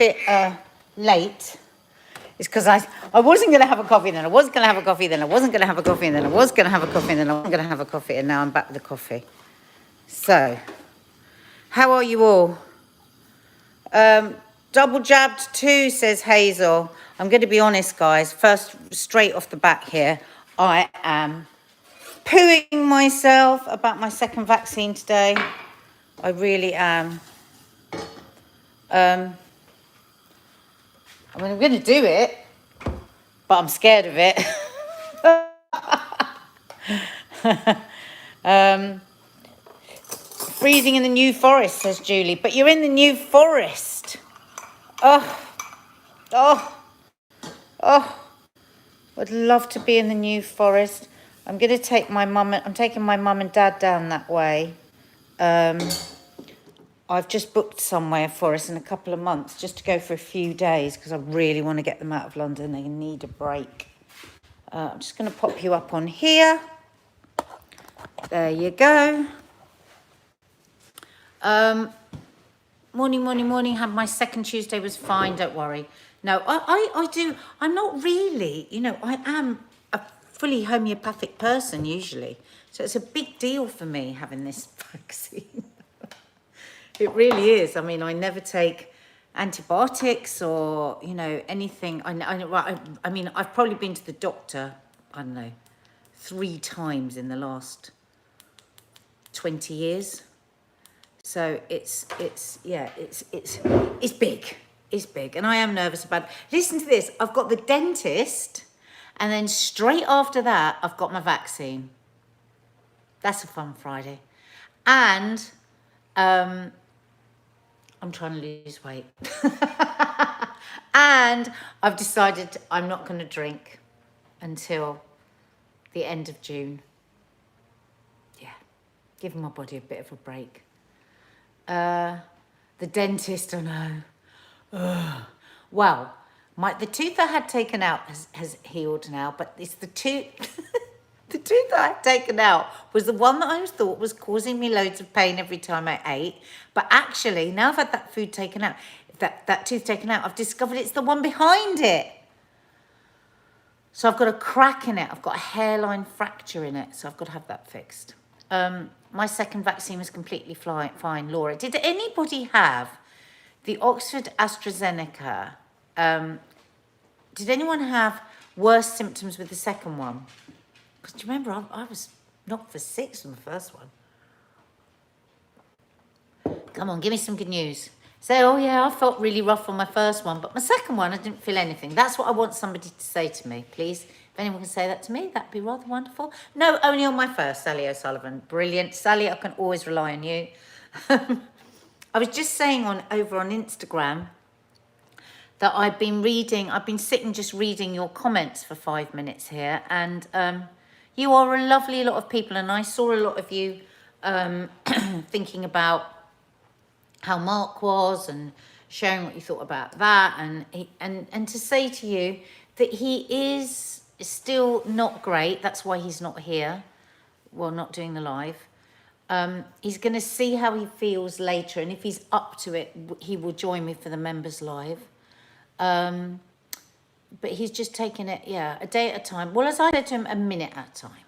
bit late is because I wasn't going to have a coffee, then I wasn't going to have a coffee, then I wasn't going to have a coffee, and then I was going to have a coffee, and then I wasn't going to have a coffee, and now I'm back with the coffee. So, how are you all? Double jabbed too, says Hazel. I'm going to be honest, guys. First, straight off the bat here, I am pooing myself about my second vaccine today. I really am. I mean, I'm going to do it, but I'm scared of it. Freezing in the New Forest, says Julie. But you're in the New Forest. Oh. I'd love to be in the New Forest. I'm going to take I'm taking my mum and dad down that way. I've just booked somewhere for us in a couple of months just to go for a few days because I really want to get them out of London. They need a break. I'm just going to pop you up on here. There you go. Morning. Had my second Tuesday, was fine, don't worry. No, I do. I'm not really, I am a fully homeopathic person usually. So it's a big deal for me having this vaccine. It really is. I mean, I never take antibiotics or, anything. I mean, I've probably been to the doctor, I don't know, 3 times in the last 20 years. So it's big. It's big. And I am nervous about it. Listen to this. I've got the dentist, and then straight after that, I've got my vaccine. That's a fun Friday. And I'm trying to lose weight. And I've decided I'm not going to drink until the end of June. Yeah, giving my body a bit of a break. The dentist, I know. Well, the tooth I had taken out has healed now, but it's the tooth... The tooth I had taken out was the one that I thought was causing me loads of pain every time I ate. But actually, now I've had that food taken out, that tooth taken out, I've discovered it's the one behind it. So I've got a crack in it. I've got a hairline fracture in it. So I've got to have that fixed. My second vaccine was completely fine. Laura, did anybody have the Oxford AstraZeneca? Did anyone have worse symptoms with the second one? Because do you remember, I was knocked for 6 on the first one. Come on, give me some good news. Say, oh yeah, I felt really rough on my first one, but my second one, I didn't feel anything. That's what I want somebody to say to me, please. If anyone can say that to me, that'd be rather wonderful. No, only on my first, Sally O'Sullivan. Brilliant. Sally, I can always rely on you. I was just saying over on Instagram that I've been sitting just reading your comments for 5 minutes here, and you are a lovely lot of people, and I saw a lot of you thinking about how Mark was and sharing what you thought about that, and to say to you that he is still not great. That's why he's not here. Well, not doing the live. He's going to see how he feels later, and if he's up to it, he will join me for the members live. But he's just taking it, a day at a time. Well, as I said to him, a minute at a time.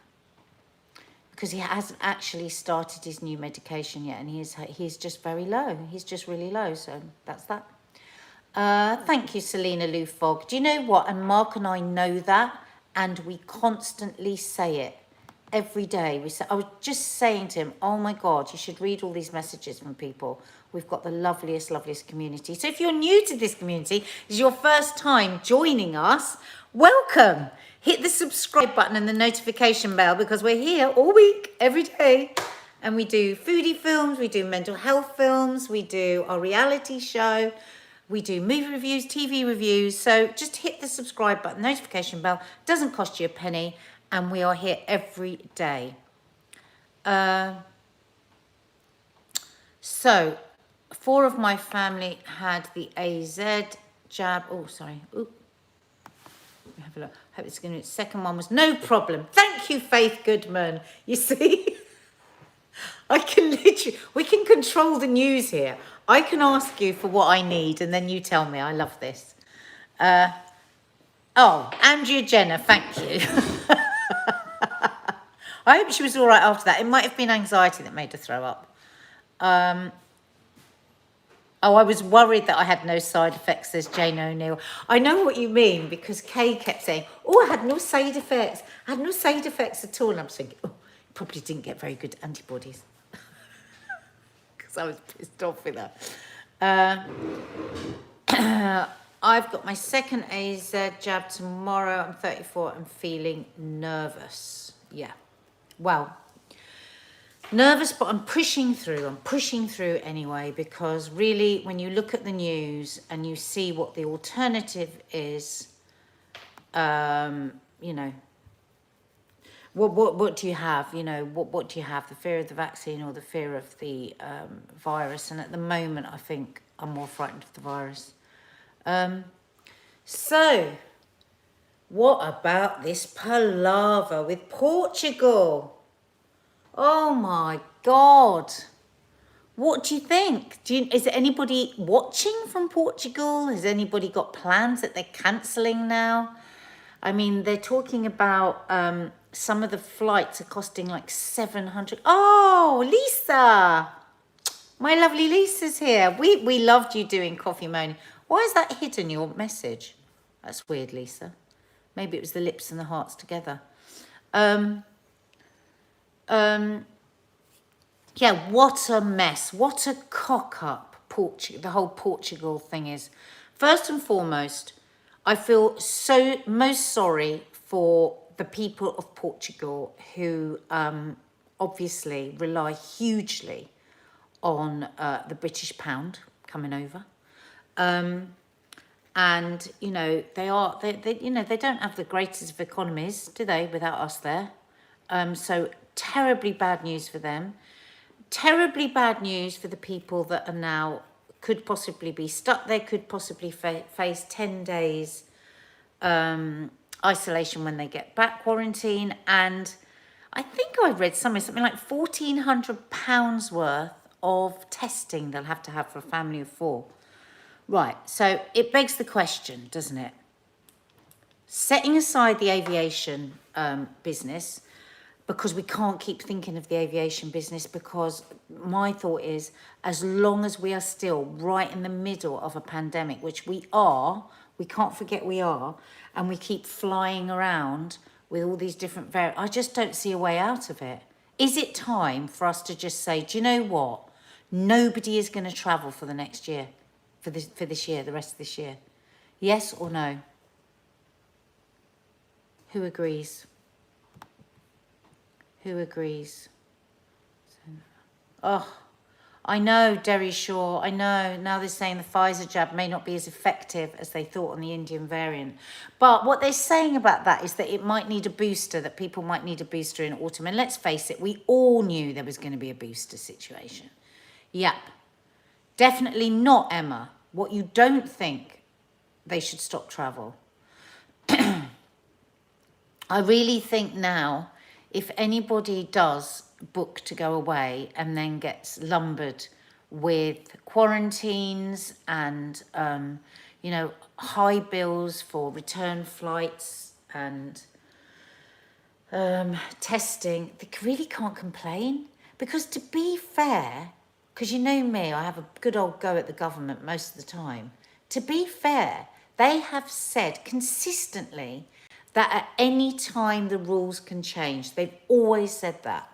Because he hasn't actually started his new medication yet, and he's just very low. He's just really low, so that's that. Thank you, Selena Lou Fogg. Do you know what? And Mark and I know that, and we constantly say it every day. I was just saying to him, oh my God, you should read all these messages from people. We've got the loveliest community. So if you're new to this community, this is your first time joining us, welcome. Hit the subscribe button and the notification bell, because we're here all week, every day. And we do foodie films, we do mental health films, we do our reality show, we do movie reviews, TV reviews. So just hit the subscribe button, notification bell. Doesn't cost you a penny. And we are here every day. So 4 of my family had the AZ jab. Oh, sorry. Ooh. Let me have a look. Hope it's going to. Second one was no problem. Thank you, Faith Goodman. You see, we can control the news here. I can ask you for what I need and then you tell me. I love this. Oh, Andrea Jenner, thank you. I hope she was all right after that. It might have been anxiety that made her throw up. Oh, I was worried that I had no side effects, says Jane O'Neill. I know what you mean, because Kay kept saying, oh, I had no side effects. I had no side effects at all. And I'm thinking, oh, you probably didn't get very good antibodies. Because I was pissed off with her. I've got my second AZ jab tomorrow. I'm 34 and feeling nervous. Yeah. Well, nervous, but I'm pushing through. I'm pushing through anyway, because really, when you look at the news and you see what the alternative is, you know, what do you have? You know, what do you have? The fear of the vaccine or the fear of the virus? And at the moment, I think I'm more frightened of the virus. So, what about this palaver with Portugal? Oh my God. What do you think? Is there anybody watching from Portugal? Has anybody got plans that they're cancelling now? I mean, they're talking about some of the flights are costing like 700. Oh, Lisa. My lovely Lisa's here. We loved you doing Coffee Moaning. Why is that hidden, your message? That's weird, Lisa. Maybe it was the lips and the hearts together. Yeah, what a mess. What a cock-up the whole Portugal thing is. First and foremost, I feel most sorry for the people of Portugal who obviously rely hugely on the British pound coming over. And, you know, they don't have the greatest of economies, do they, without us there? So terribly bad news for them. Terribly bad news for the people that are now, could possibly be stuck there, could possibly face 10 days isolation when they get back, quarantine. And I think I read something like £1,400 worth of testing they'll have to have for a family of 4. Right, so it begs the question, doesn't it? Setting aside the aviation business, because we can't keep thinking of the aviation business, because my thought is, as long as we are still right in the middle of a pandemic, which we are, we can't forget we are, and we keep flying around with all these different I just don't see a way out of it. Is it time for us to just say, do you know what? Nobody is going to travel for the next year, for this year, the rest of this year. Yes or no? Who agrees? Who agrees? Oh, I know, Derry Shaw, I know. Now they're saying the Pfizer jab may not be as effective as they thought on the Indian variant. But what they're saying about that is that it might need a booster, that people might need a booster in autumn. And let's face it, we all knew there was going to be a booster situation. Yep. Definitely not, Emma. What you don't think, they should stop travel. I really think now, if anybody does book to go away and then gets lumbered with quarantines and, you know, high bills for return flights and testing, they really can't complain. Because to be fair, because you know me, I have a good old go at the government most of the time. To be fair, they have said consistently that at any time the rules can change. They've always said that.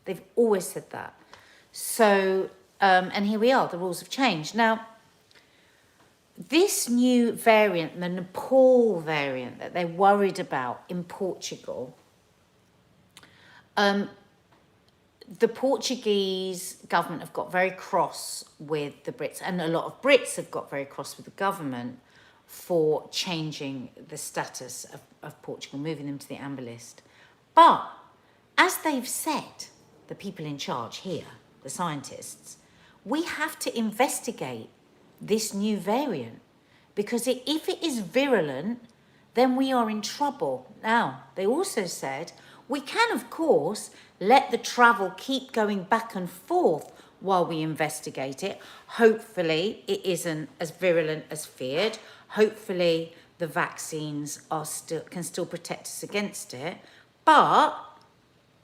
They've always said that. So, and here we are, the rules have changed. Now, this new variant, the Nepal variant that they're worried about in Portugal, the Portuguese government have got very cross with the Brits, and a lot of Brits have got very cross with the government for changing the status of Portugal, moving them to the amber list. But as they've said, the people in charge here, the scientists, we have to investigate this new variant, because if it is virulent, then we are in trouble. Now, they also said we can, of course, let the travel keep going back and forth while we investigate it. Hopefully it isn't as virulent as feared. Hopefully the vaccines can still protect us against it. But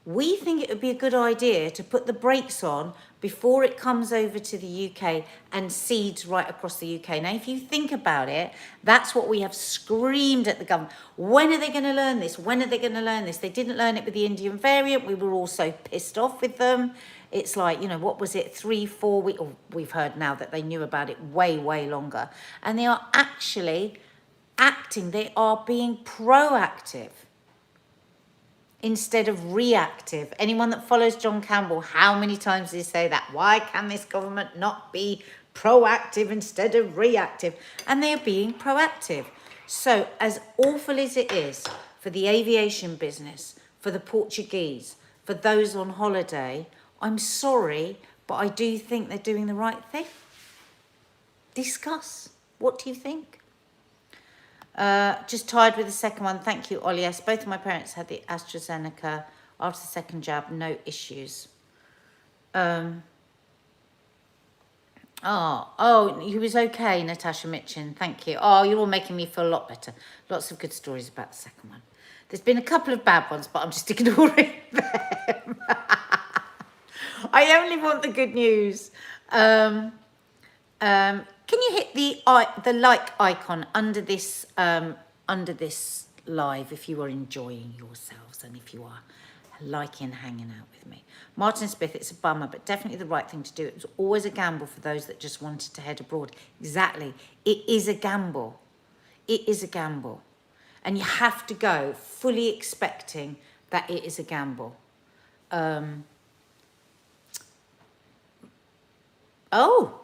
we think it would be a good idea to put the brakes on before it comes over to the UK and seeds right across the UK. Now, if you think about it, that's what we have screamed at the government. When are they going to learn this? When are they going to learn this? They didn't learn it with the Indian variant. We were all so pissed off with them. It's like, you know, what was it, 3-4 weeks? Oh, we've heard now that they knew about it way, way longer. And they are actually acting. They are being proactive instead of reactive. Anyone that follows John Campbell, how many times did he say that? Why can this government not be proactive instead of reactive? And they are being proactive. So as awful as it is for the aviation business, for the Portuguese, for those on holiday, I'm sorry, but I do think they're doing the right thing. Discuss. What do you think? Just tied with the second one. Thank you, Ollie. Yes, both of my parents had the AstraZeneca after the second jab. No issues. He was okay, Natasha Mitchin. Thank you. Oh, you're all making me feel a lot better. Lots of good stories about the second one. There's been a couple of bad ones, but I'm just ignoring them. I only want the good news. Can you hit the like icon under this live if you are enjoying yourselves and if you are liking and hanging out with me? Martin Smith, it's a bummer, but definitely the right thing to do. It was always a gamble for those that just wanted to head abroad. Exactly. It is a gamble. It is a gamble. And you have to go fully expecting that it is a gamble.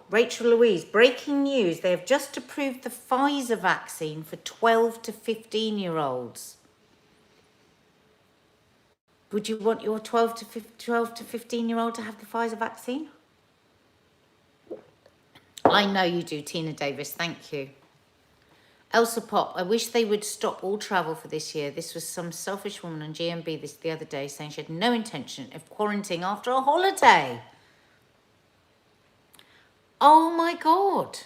Rachel Louise, breaking news. They have just approved the Pfizer vaccine for 12 to 15-year-olds. Would you want your 12 to 15-year-old to have the Pfizer vaccine? I know you do, Tina Davis. Thank you. Elsa Pop, I wish they would stop all travel for this year. This was some selfish woman on GMB the other day saying she had no intention of quarantining after a holiday. Oh my God.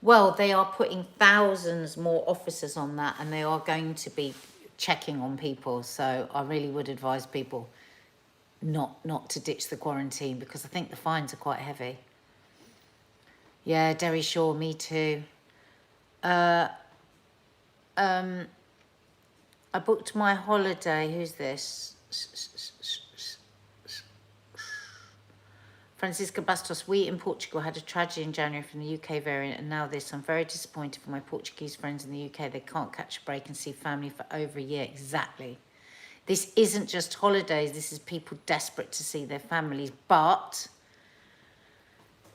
Well, they are putting thousands more officers on that and they are going to be checking on people. So I really would advise people not to ditch the quarantine because I think the fines are quite heavy. Yeah, Derry Shaw, me too. I booked my holiday. Who's this? Francisca Bastos, we in Portugal had a tragedy in January from the UK variant and now this. I'm very disappointed for my Portuguese friends in the UK. They can't catch a break and see family for over a year. Exactly. This isn't just holidays. This is people desperate to see their families. But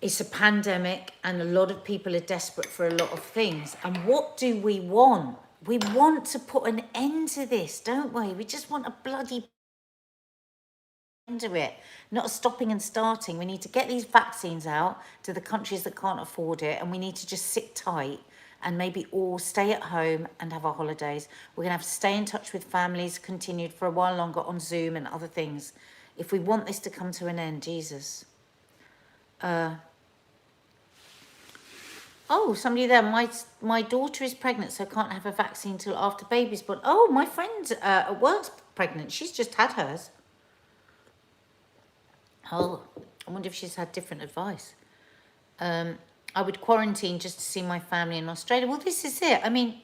it's a pandemic and a lot of people are desperate for a lot of things. And what do we want? We want to put an end to this, don't we? We just want a bloody into it, not stopping and starting. We need to get these vaccines out to the countries that can't afford it, and we need to just sit tight and maybe all stay at home and have our holidays. We're going to have to stay in touch with families, continued for a while longer on Zoom and other things. If we want this to come to an end, Jesus. Somebody there. My daughter is pregnant, so can't have a vaccine till after baby's born. Oh, my friend at work's pregnant. She's just had hers. Oh, I wonder if she's had different advice. I would quarantine just to see my family in Australia. Well, this is it. I mean,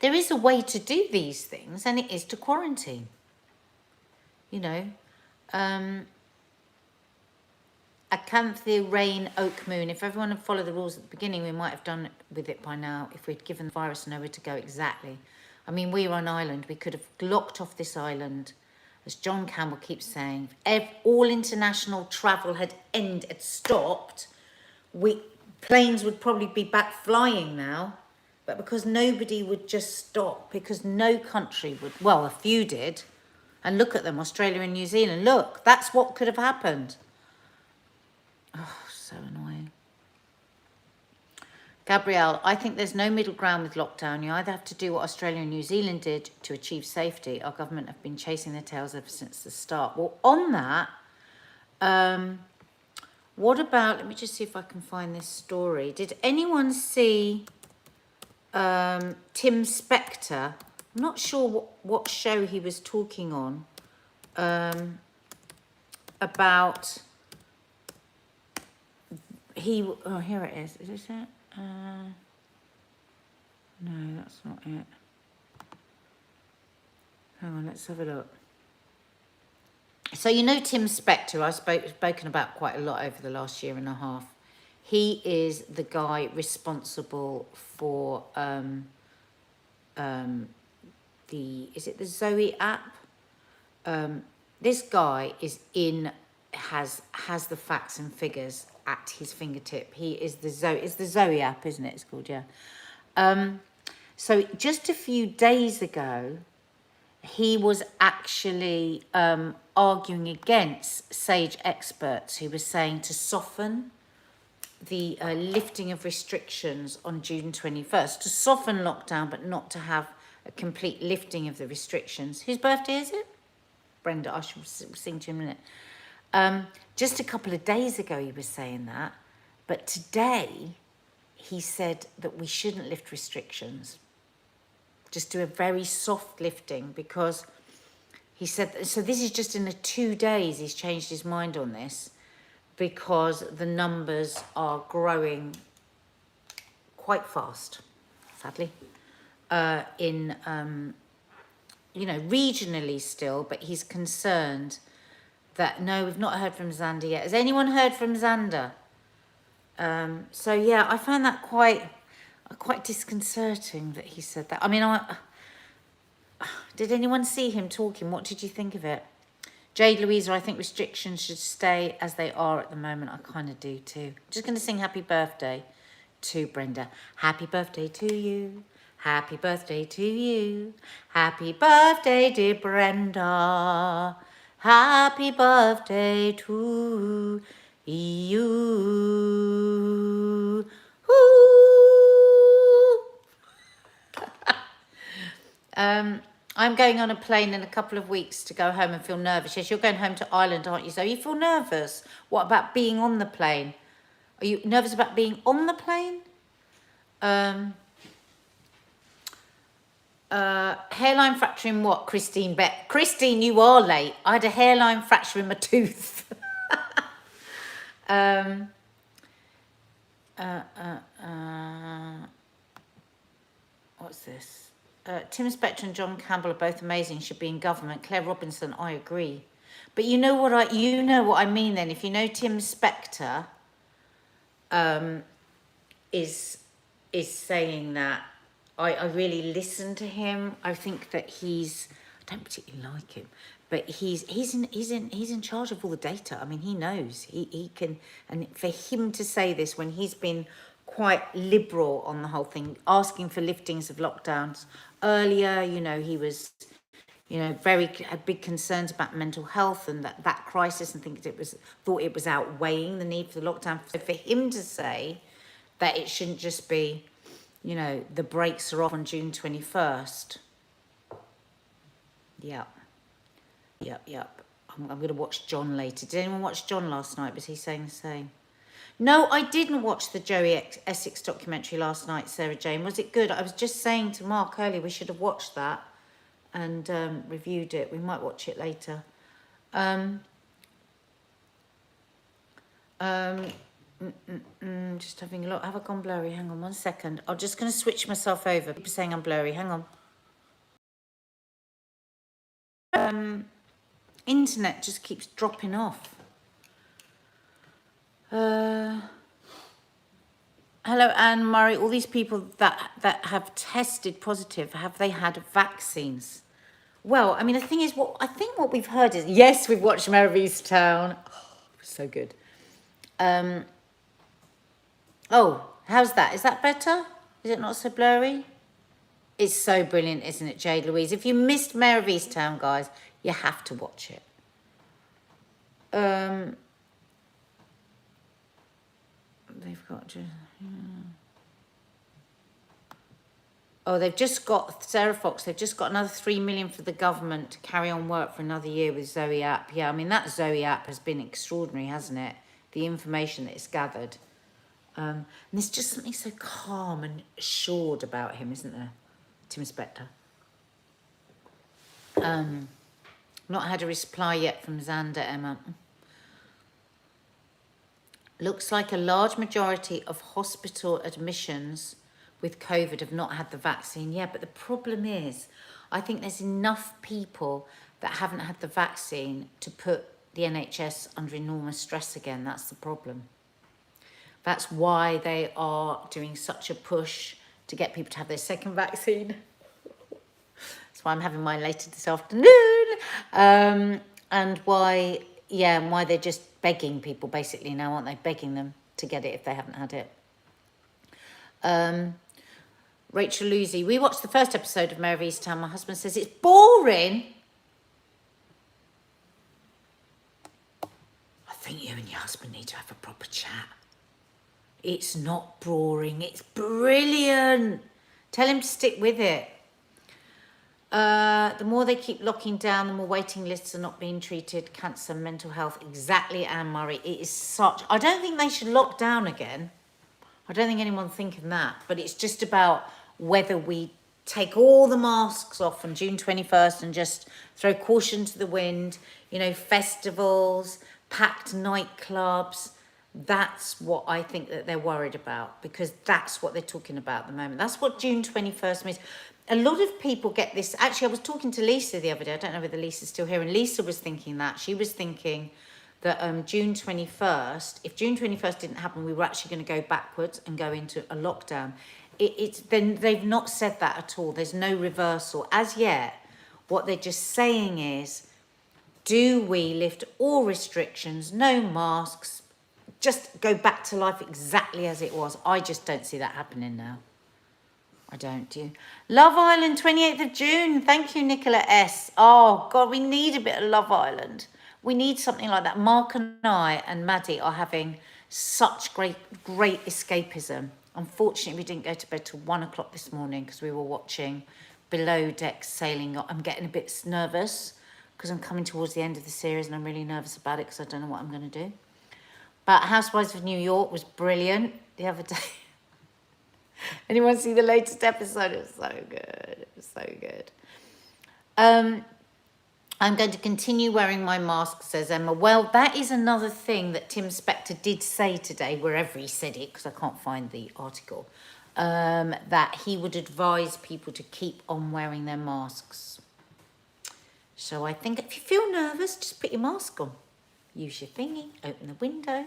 there is a way to do these things, and it is to quarantine. You know, Acanthia, rain, oak, moon. If everyone had followed the rules at the beginning, we might have done with it by now if we'd given the virus nowhere to go. Exactly. I mean, we were on island. We could have locked off this island. As John Campbell keeps saying, if all international travel had stopped, planes would probably be back flying now. But because nobody would just stop, because no country would, well, a few did. And look at them, Australia and New Zealand. Look, that's what could have happened. Oh, so annoying. Gabrielle, I think there's no middle ground with lockdown. You either have to do what Australia and New Zealand did to achieve safety. Our government have been chasing their tails ever since the start. Well, on that, What about, let me just see if I can find this story. Did anyone see Tim Spector? I'm not sure what show he was talking on about, oh, here it is. Is this it? No, that's not it. Hang on, let's have a look. So you know Tim Spector, I've spoken about quite a lot over the last year and a half. He is the guy responsible for is it the Zoe app? This guy is has the facts and figures at his fingertip. He is it's the Zoe app, isn't it? It's called, yeah. So just a few days ago, he was actually arguing against sage experts who were saying to soften the lifting of restrictions on June 21st, to soften lockdown, but not to have a complete lifting of the restrictions. Whose birthday is it? Brenda, I shall sing to you in a minute. Just a couple of days ago he was saying that, but today he said that we shouldn't lift restrictions. Just do a very soft lifting, because he said, so this is just in the 2 days he's changed his mind on this, because the numbers are growing quite fast, sadly, regionally still, but he's concerned that, no, we've not heard from Xander yet. Has anyone heard from Xander? So yeah, I found that quite disconcerting that he said that. I mean, did anyone see him talking? What did you think of it? Jade Louisa, I think restrictions should stay as they are at the moment. I kind of do too. Just going to sing happy birthday to Brenda. Happy birthday to you. Happy birthday to you. Happy birthday, dear Brenda. Happy birthday to you. I'm going on a plane in a couple of weeks to go home and feel nervous. Yes, you're going home to Ireland, aren't you? So you feel nervous. What about being on the plane? Are you nervous about being on the plane? Hairline fracture in what, Christine Bet? Christine, you are late. I had a hairline fracture in my tooth. What's this? Tim Spector and John Campbell are both amazing. Should be in government. Claire Robinson, I agree. But you know what I mean. Then, if you know Tim Spector, is saying that I really listen to him. I think that I don't particularly like him, but he's in charge of all the data. I mean, he knows he can, and for him to say this when he's been quite liberal on the whole thing, asking for liftings of lockdowns earlier, he was, had big concerns about mental health and that crisis, and thought it was outweighing the need for the lockdown. So for him to say that it shouldn't just be, the brakes are off on June 21st. Yep. I'm going to watch John later. Did anyone watch John last night? Was he saying the same? No, I didn't watch the Joey Essex documentary last night, Sarah Jane. Was it good? I was just saying to Mark earlier we should have watched that and reviewed it. We might watch it later. Just having a look. Have I gone blurry? Hang on 1 second. I'm just going to switch myself over. People saying I'm blurry. Hang on. Internet just keeps dropping off. Hello, Anne Murray. All these people that have tested positive, have they had vaccines? Well, I mean, the thing is, what we've heard is, yes, we've watched Mare of Easttown. Oh, so good. Oh, how's that? Is that better? Is it not so blurry? It's so brilliant, isn't it, Jade Louise? If you missed Mare of Easttown, guys, you have to watch it. They've got to... Oh, they've just got, Sarah Fox, they've just got another 3 million for the government to carry on work for another year with Zoe app. Yeah, I mean, that Zoe app has been extraordinary, hasn't it? the information that it's gathered. And there's just something so calm and assured about him, isn't there? Tim Spector. Not had a reply yet from Xander, Emma. Looks like a large majority of hospital admissions with COVID have not had the vaccine. Yeah, but the problem is, I think there's enough people that haven't had the vaccine to put the NHS under enormous stress again. That's the problem. That's why they are doing such a push to get people to have their second vaccine. That's why I'm having mine later this afternoon. And why, yeah, and why they're just begging people basically now, aren't they? Begging them to get it if they haven't had it. Rachel Lucy, we watched the first episode of Mayor of Easttown. My husband says it's boring. I think you and your husband need to have a proper chat. It's not boring, it's brilliant. Tell him to stick with it. The more they keep locking down, the more waiting lists are not being treated. Cancer, mental health, exactly, Anne Murray. It is such... I don't think they should lock down again. I don't think anyone's thinking that. But it's just about whether we take all the masks off on June 21st and just throw caution to the wind. You know, festivals, packed nightclubs. That's what I think that they're worried about, because that's what they're talking about at the moment. That's what June 21st means. A lot of people get this. Actually, I was talking to Lisa the other day. I don't know whether Lisa's still here. And Lisa was thinking that. She was thinking that June 21st, if June 21st didn't happen, we were actually going to go backwards and go into a lockdown. Then they've not said that at all. There's no reversal. As yet, what they're just saying is, do we lift all restrictions, no masks, just go back to life exactly as it was? I just don't see that happening now. I don't, do you? Love Island, 28th of June. Thank you, Nicola S. Oh, God, we need a bit of Love Island. We need something like that. Mark and I and Maddie are having such great escapism. Unfortunately, we didn't go to bed till 1 o'clock this morning because we were watching Below Deck Sailing. I'm getting a bit nervous because I'm coming towards the end of the series and I'm really nervous about it because I don't know what I'm going to do. But Housewives of New York was brilliant the other day. Anyone see the latest episode? It was so good. It was so good. I'm going to continue wearing my mask, says Emma. Well, that is another thing that Tim Spector did say today, wherever he said it, because I can't find the article, that he would advise people to keep on wearing their masks. So I think if you feel nervous, just put your mask on. Use your thingy, open the window.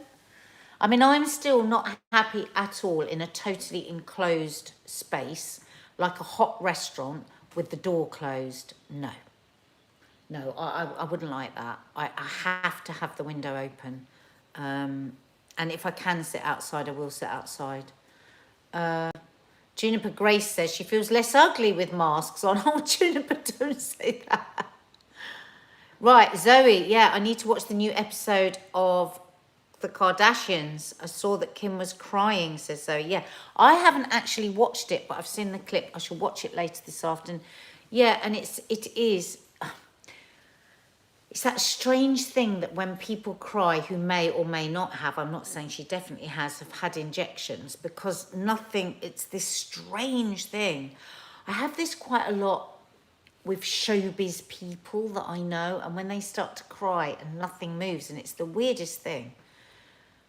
I mean, I'm still not happy at all in a totally enclosed space, like a hot restaurant with the door closed. No, I wouldn't like that. I have to have the window open. And if I can sit outside, I will sit outside. Juniper Grace says she feels less ugly with masks on. Oh, Juniper, don't say that. Right, Zoe, yeah, I need to watch the new episode of The Kardashians. I saw that Kim was crying, says Zoe. Yeah, I haven't actually watched it, but I've seen the clip. I shall watch it later this afternoon. Yeah, and it's that strange thing that when people cry who may or may not have, I'm not saying she definitely have had injections, because nothing, it's this strange thing. I have this quite a lot with showbiz people that I know, and when they start to cry and nothing moves, and it's the weirdest thing.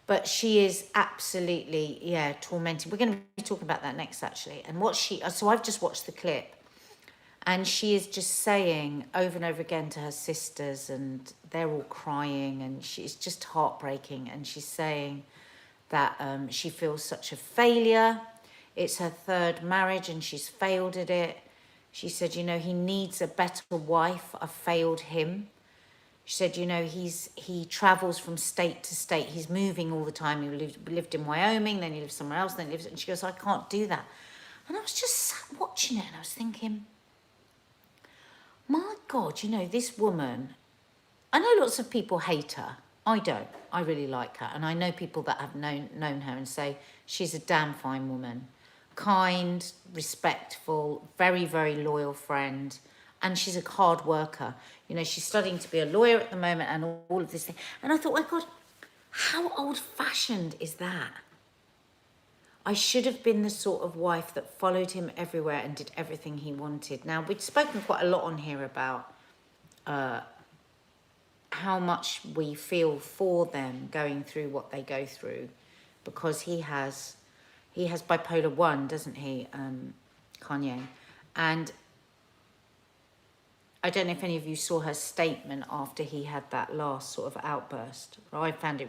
But she is absolutely, yeah, tormented. We're going to be talking about that next, actually. And so I've just watched the clip, and she is just saying over and over again to her sisters, and they're all crying, and it's just heartbreaking. And she's saying that she feels such a failure. It's her third marriage, and she's failed at it. She said, you know, he needs a better wife. I failed him. She said, you know, he travels from state to state. He's moving all the time. He lived in Wyoming, then he lives somewhere else, then he lives... And she goes, I can't do that. And I was just sat watching it, and I was thinking, my God, you know, this woman... I know lots of people hate her. I don't. I really like her. And I know people that have known her and say, she's a damn fine woman. Kind, respectful, very, very loyal friend, and she's a hard worker. You know, she's studying to be a lawyer at the moment and all of this thing. And I thought, oh God, How old-fashioned is that? I should have been the sort of wife that followed him everywhere and did everything he wanted. Now, we've spoken quite a lot on here about how much we feel for them going through what they go through, because he has bipolar 1, doesn't he, Kanye? And I don't know if any of you saw her statement after he had that last sort of outburst. I found it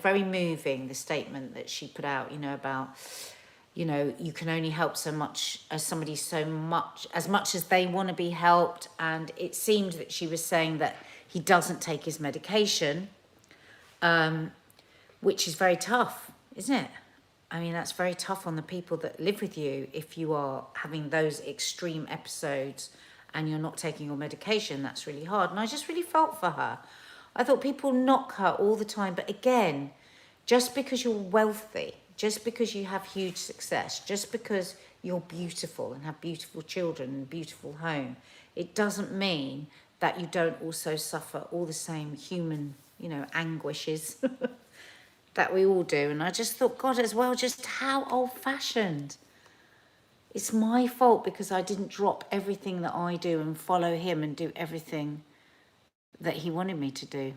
very moving, the statement that she put out, you know, about, you know, you can only help so much as somebody as much as they want to be helped. And it seemed that she was saying that he doesn't take his medication, which is very tough, isn't it? I mean, that's very tough on the people that live with you if you are having those extreme episodes and you're not taking your medication. That's really hard. And I just really felt for her. I thought people knock her all the time. But again, just because you're wealthy, just because you have huge success, just because you're beautiful and have beautiful children and a beautiful home, it doesn't mean that you don't also suffer all the same human, you know, anguishes that we all do. And I just thought, God, as well, just how old-fashioned. It's my fault because I didn't drop everything that I do and follow him and do everything that he wanted me to do.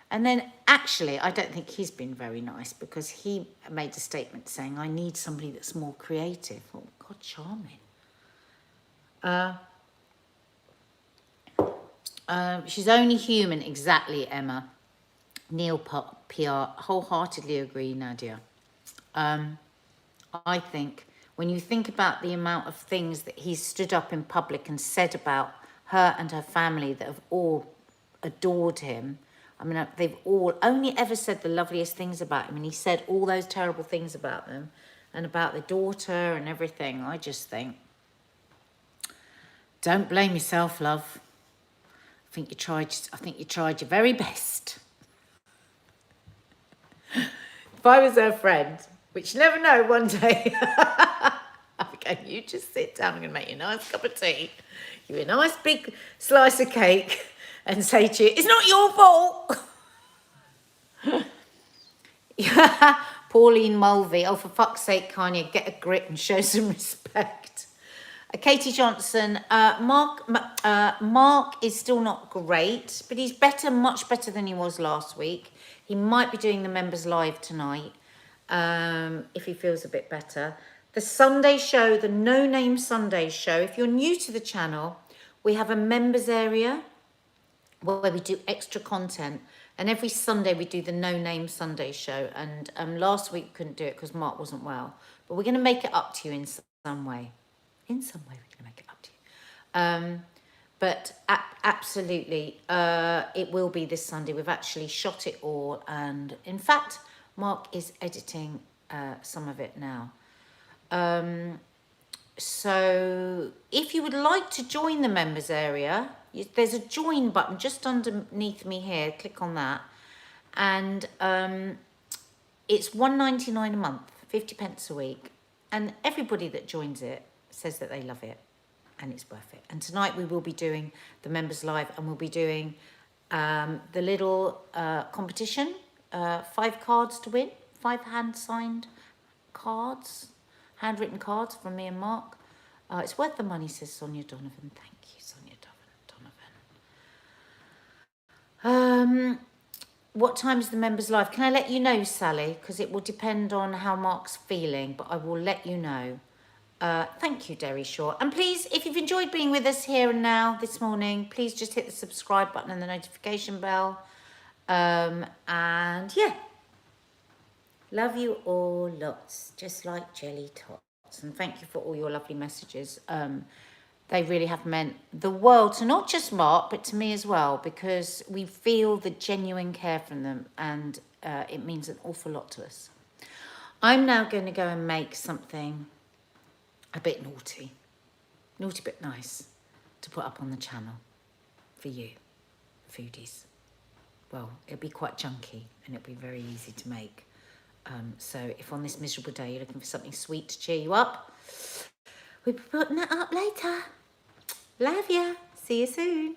And then actually, I don't think he's been very nice, because he made a statement saying, I need somebody that's more creative. Oh, God, charming. She's only human, exactly, Emma. Neil PR, wholeheartedly agree, Nadia. I think when you think about the amount of things that he's stood up in public and said about her and her family that have all adored him. I mean, they've all only ever said the loveliest things about him, and he said all those terrible things about them and about the daughter and everything. I just think, don't blame yourself, love. I think you tried your very best. If I was her friend, which you never know, one day, I'm going, you just sit down, I'm going to make you a nice cup of tea, give you a nice big slice of cake, and say to you, it's not your fault. Pauline Mulvey, oh, for fuck's sake, Kanye, get a grip and show some respect. Katie Johnson, Mark is still not great, but he's better, much better than he was last week. He might be doing the members live tonight, if he feels a bit better. The Sunday show, the No Name Sunday show, if you're new to the channel, we have a members area where we do extra content. And every Sunday we do the No Name Sunday show. And last week we couldn't do it because Mark wasn't well. But we're going to make it up to you in some way. In some way we're going to make it up to you. But absolutely, it will be this Sunday. We've actually shot it all. And in fact, Mark is editing some of it now. So if you would like to join the members area, there's a join button just underneath me here. Click on that. And it's £1.99 a month, 50 pence a week. And everybody that joins it says that they love it and it's worth it. And tonight we will be doing the members live, and we'll be doing the little competition, 5 cards to win, 5 hand-signed cards, handwritten cards from me and Mark. It's worth the money, says Sonia Donovan. Thank you, Sonia Donovan. What time is the members live? Can I let you know, Sally? Because it will depend on how Mark's feeling, but I will let you know. Thank you, Derry Shaw. And please, if you've enjoyed being with us here and now this morning, please just hit the subscribe button and the notification bell. And yeah, love you all lots, just like jelly tots. And thank you for all your lovely messages. They really have meant the world to not just Mark, but to me as well, because we feel the genuine care from them, and it means an awful lot to us. I'm now going to go and make something a bit naughty but nice, to put up on the channel for you foodies. Well, it'll be quite chunky and it'll be very easy to make. So if on this miserable day you're looking for something sweet to cheer you up, we'll be putting it up later. Love ya. See you soon.